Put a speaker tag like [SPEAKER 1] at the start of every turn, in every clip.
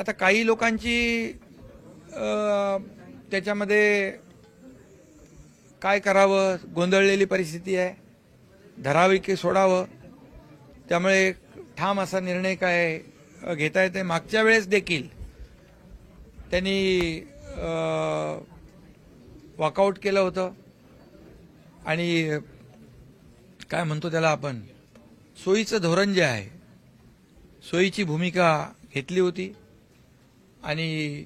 [SPEAKER 1] आता काही लोकांची त्याच्यामध्ये काय करावं गोंधळलेली परिस्थिती आहे, धरावी की सोडावं, त्यामुळे ठाम असा निर्णय काय घेता येते. मागच्या वेळेस देखील त्यांनी वॉकआउट केलं होतं आणि काय म्हणतो त्याला आपण, सोयीचं धोरण जे आहे, सोयीची भूमिका घेतली होती आणि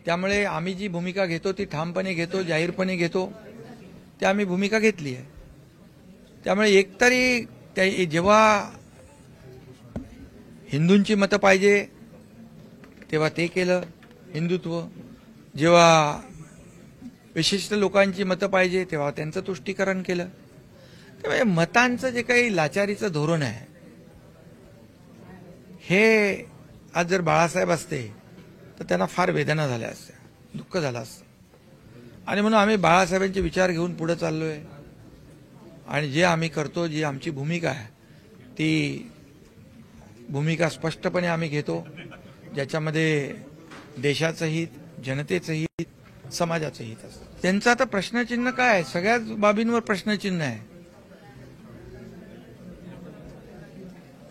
[SPEAKER 1] त्यामुळे आम्ही जी भूमिका घेतो ती ठामपणे घेतो, जाहीरपणे घेतो, ती आम्ही भूमिका घेतली आहे. त्यामुळे एकतरी जेव्हा हिंदूंची मतं पाहिजे तेव्हा ते केलं हिंदुत्व, जेव्हा विशिष्ट लोकांची मतं पाहिजे तेव्हा त्यांचं तुष्टीकरण केलं. त्यामुळे मतांचं जे काही लाचारीचं धोरण आहे हे आज जर बाळासाहेब असते तर त्यांना फार वेदना झाल्या असत्या, दुःख झालं असतं. आणि म्हणून आम्ही बाळासाहेबांचे विचार घेऊन पुढे चाललोय आणि जे आम्ही करतो, जी आमची भूमिका आहे ती भूमिका स्पष्टपणे आम्ही घेतो, ज्याच्यामध्ये देशाचं हित, जनतेचं हित, समाजाचं हित असतं. त्यांचं आता प्रश्नचिन्ह काय आहे, सगळ्याच बाबींवर प्रश्नचिन्ह आहे.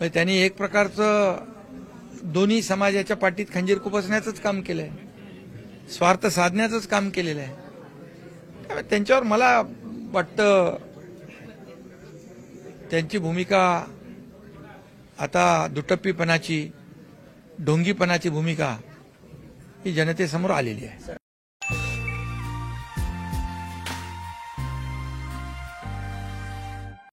[SPEAKER 1] त्यांनी एक प्रकारचं दोन्ही समाजाच्या पाठीत खंजीर खुपसण्याचंच काम केलंय, स्वार्थ साधण्याचंच काम केलेलं आहे. त्यांच्यावर मला वाटतं त्यांची भूमिका आता दुटप्पीपणाची, ढोंगीपणाची भूमिका ही जनतेसमोर आलेली आहे.